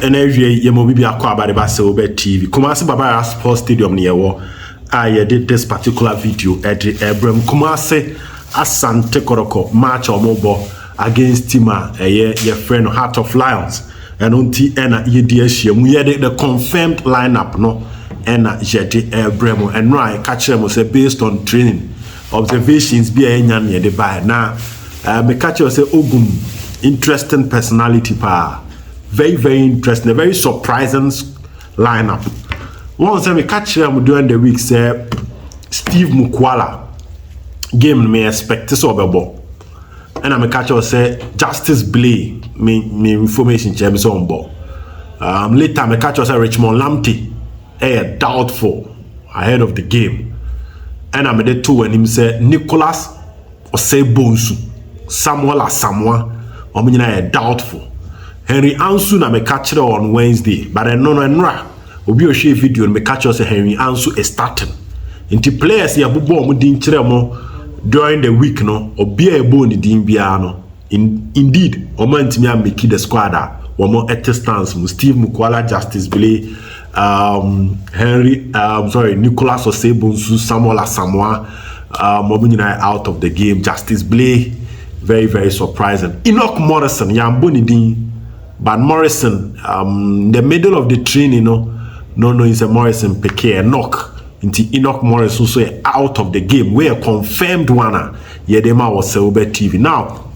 energy yemobibi akwa abadeba se Obed TV. Kumasi Baba Sports Stadium near war. I did this particular video at the Abraham Kumasi Asante Kotoko match or mobile against Tima your friend Heart of Lions. And on T and EDS we had the confirmed lineup no and Jeti Abraham and right catch them was based on training observations be a near the buy now me catch you say Ogum interesting personality pa very interesting, a very surprising lineup. Once I catch them during the week, say Steve Mukwala game me expect this over, and I'm catch us say Justice Blay me information James on board. Later I catch us say Richmond Lamptey doubtful ahead of the game, and I'm the two when him say Nicholas or say Bonsu Samuel or someone or me doubtful. Henry Ansu na me catch on Wednesday, but I know no obi o share video me catch us Henry Ansu is starting. Inti players ya bubo mo din kire mo during the week no obi a ebo ni din bia no. Indeed, o man timi am make the squad o mo stance mu Steve Mukwala, Justice Blay, Nicholas Osebonsu, Samuel Asamoah, mo out of the game. Justice Blay, very surprising. Arrival-Morrison yambo ni din. But Morrison, the middle of the training, no, is a Morrison Peke knock into Arrival-Morrison so out of the game. We a confirmed one. Yedema was Obed TV. Now,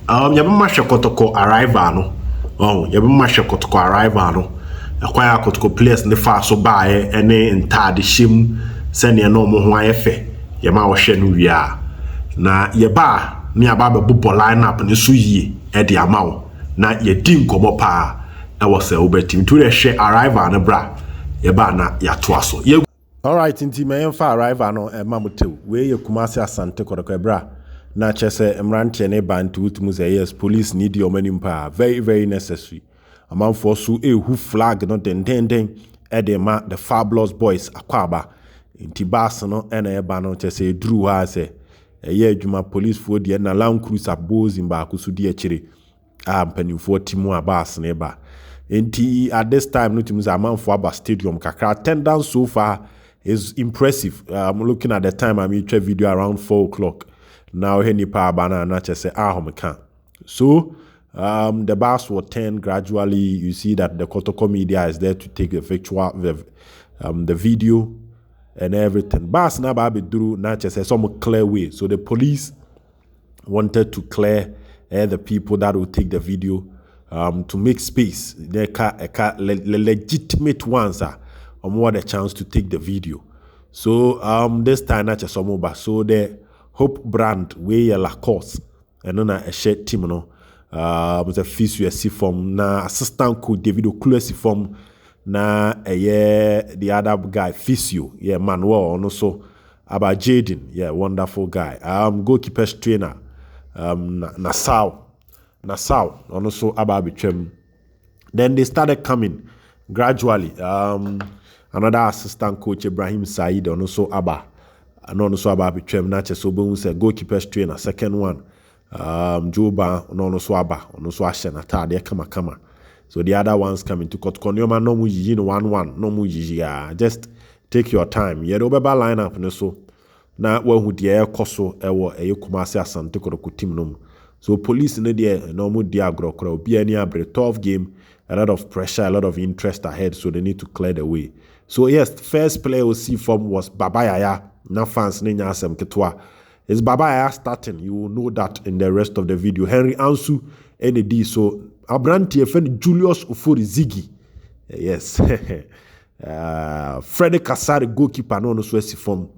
Yabama Kotoko Arrival no. Oh, Yabama Kotoko Arrival no. Acquire Kotoko players in the far so by any entire shim send ya no more efe. Yama was shenu we are. Na yeba ni ababa bubo lineup ni suyi edi amao. Na ye din komo pa e was a Obed team to the share Arrival na bra ye ba na ya to aso ye. All right, inti me fa Arrival no e mamotew we ye Kumasi Asante Kotoko bra na chese emrante ne bantu tumu say yes police need your money pa very necessary amanfo so hu flag no den e de ma the fabulous boys akwaba inti bas no e na ye ba no chese duru ha say ye adwuma police fo de na Land Cruiser bozin ba ko so de akire mpanimfo timu abas neba enti at this time no timu amanfo aba stadium kakra attendance so far is impressive. I'm looking at the time I made a video around 4 o'clock now any pa bana na chese ahomeka so the bus will turn gradually. You see that the Kotoko media is there to take the video and everything. Bus na ba be through na chese some clear way, so the police wanted to clear the people that will take the video to make space. They legitimate ones are more the chance to take the video. So this time not just so the Hope brand way la course and then a shirt team no was a fish from na assistant coach David Okulesi from na the other guy Fisio Manuel and also about Jaden wonderful guy goalkeeper's trainer Nassau and also Ababichem. Then they started coming gradually. Another assistant coach Ibrahim Said and also Abba and also Ababichem Nache so boom goalkeeper's trainer. Second one Juba and also Abba and also Ashenata they kama. So the other ones coming to Kotoko no mu yi 1-1 no mu yi just take your time. Ye do beba lineup no so na wahu de ekoso ewo Kumasi Asante Kotoko team no. So police in there no mu dia grokro be any abre tough game, a lot of pressure, a lot of interest ahead, so they need to clear the way. So yes, first player we see from was Babayaya. Na fans ninya asem ketwa. Is Babayaya starting? You will know that in the rest of the video. Henry Ansu ND so Abranti friend Julius Ofori Ziggy. Yes. Freddy Kasari goalkeeper no so see from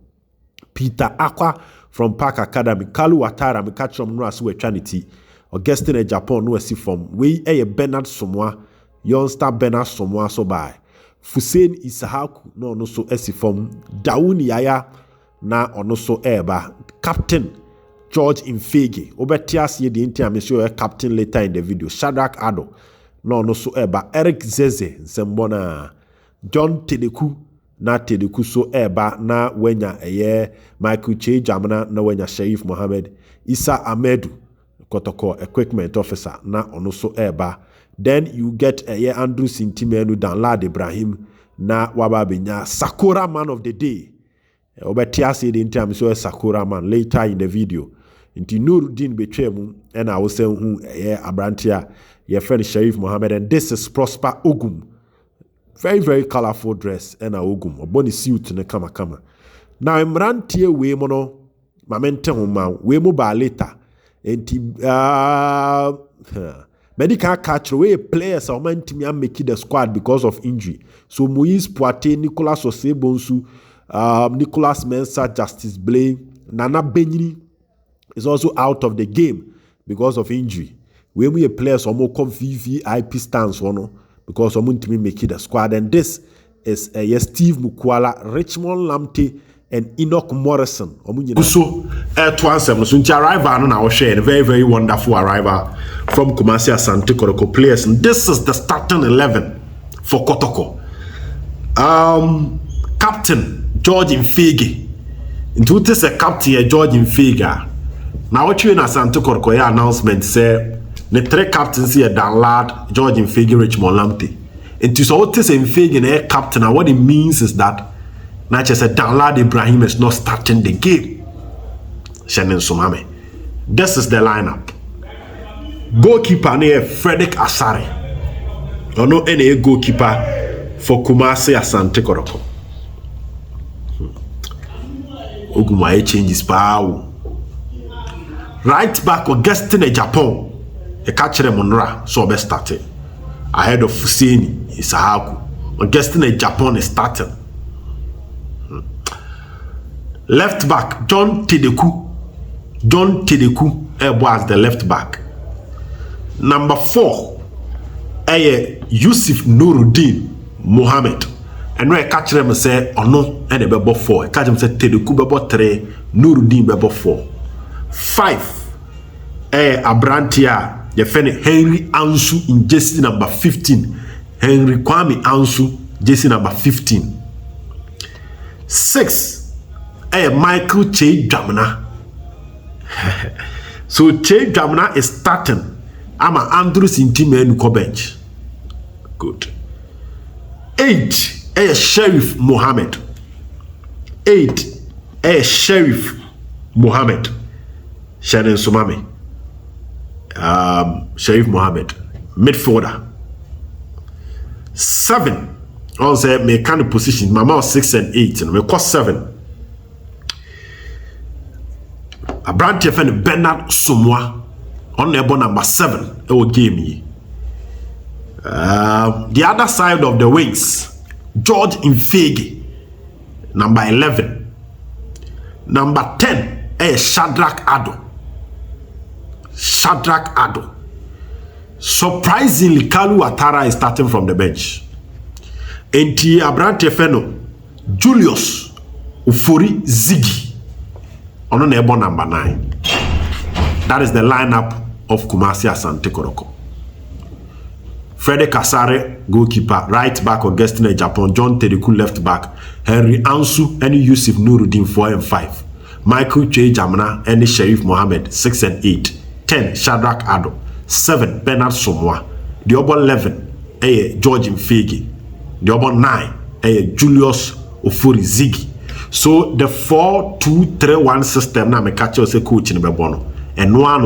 Peter Aqua from Park Academy. Kalo Watara me catch from no as we Trinity. Augustine Japan no see from we Bernard Somoa, youngster Bernard Somoa so by Fusen Isahaku no so esi from Dauni Yaya na ono so eba Captain George Infege Obetias ye the inter show captain later in the video. Shadrach Ado no so eba Eric Zeze Nsembona John Tedeku na Tedeku so eba na wenya Michael Che Jamana na wenya Sharif Mohammed Isa Amedu Kotoko equipment officer na ono so eba Then you get Andrew Sintimenu Danlad Ibrahim na wababenya Sakura Man of the Day. Obetia said in terms so Sakura Man later in the video. Inti Nuruddin betray mu and I will say who Abrantia your friend Sharif Mohammed, and this is Prosper Ogum. Very, very colorful dress and a Ogum. A bonny suit in a kama. Now I'm rantie we mono momentum man we mobile later. And medical catch away players are meant to make the squad because of injury. So Moise Poitier, Nicolas Osebonsu, Nicolas Mensah, Justice Blay, Nana Benyini is also out of the game because of injury. When we players are more VIP stance one because someone to make the squad, and this is Steve Mukwala, Richmond Lamptey, and Enoch Morrison. So, to answer, so arrival on our share, a very, very wonderful arrival from Kumasi Asante Kotoko players, and this is the starting 11 for Kotoko. Captain George Infege. Into this a captain George Infege. Now what you in Asante Kotoko announcement say the three captains here Danlad, George Infege, Richmond Lamptey. And to so what is Infege and captain, and what it means is that not just a Danlad Ibrahim is not starting the game. Shannon Sumame. This is the lineup. Goalkeeper near Frederick Asare. Or no any goalkeeper for Kumasi Asante Kotoko. Ogumaye changes power. Right back Augustine Japan. A catcher Monra so be starting. Ahead of Fuseni Isahaku. Augustine Japan is starting. Left back, John Tedeku was the left back. Number 4, Yusuf Nuruddin Mohammed. And when I catch them say, oh no, and a bebo 4. I catch them say Tedeku bebo 3, Nuruddin bebo 4. 5, Abrantia, the friend Henry Ansu in jersey number 15. Henry Kwame Ansu, jersey number 15. 6, Michael Che Jamna. So Che Jamna is starting. I'm an Andrew Sintimenu bench. Good. 8, Sheriff Mohammed. 8, Sheriff Mohammed. Shannon Sumame. Sheriff Mohammed. Midfielder. 7. Also, my kind of position. My mouth 6 and 8. And we cost 7. A branch of Bernard Sumwa on the number 7. It will give me. The other side of the wings, George Infege, number 11. Number 10 is Shadrach Ado. Surprisingly, Kalo Ouattara is starting from the bench. And Abrante Feno, Julius Ufuri Ziggy. On number 9. That is the lineup of Kumasi Asante Kotoko. Frederick Asare, goalkeeper. Right back, Augustine Japan. John Tedeku, left back. Henry Ansu and Yusuf Nuruddin, 4 and 5. Michael Che Jamna and Sheriff Mohammed, 6 and 8. 10, Shadrach Ado. 7, Bernard Somwa. The other 11, George Infege. The other 9, Julius Ofuri Ziggy. So the 4-2-3-1 system now me catch you say coach in Bebono. And no one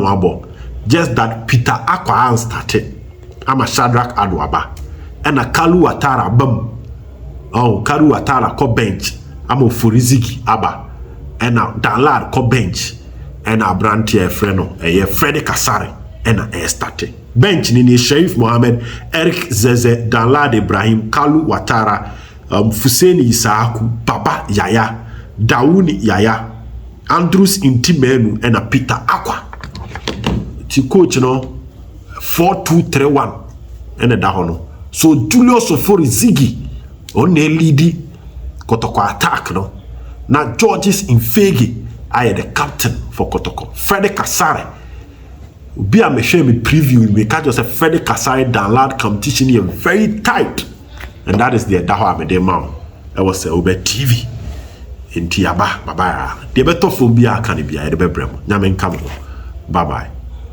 just that Peter Akwa started. I'm a Shadrach Adwaba. And a Kalo Ouattara bum. Oh, Kalo Ouattara ko bench. I'm a Furiziki Abba. And a Danlad ko bench. And a Brantia Freno. A Frederick Asare. And a started. Bench ni Sheriff Mohammed, Eric Zeze, Danlad Ibrahim, Kalo Ouattara, Fuseni Isaaku, Baba Yaya, Daouni Yaya, Andrews Intimenu, and a Peter Akwa. To coach, 4-2-3-1, and a Dahono. So Julius Ofori Ziggy, on a leady, Kotoko attack, no. Now Georges Infege, I am the captain for Kotoko. Frederick Asare. Be a machine preview, we can't just say Frederick Asare Danlad competition here very tight. And that is the Daho Amede Mount. I was a Obed TV. In Tiaba, bye bye. The better phobia can be a bebrem. Namen Kamo. Bye bye.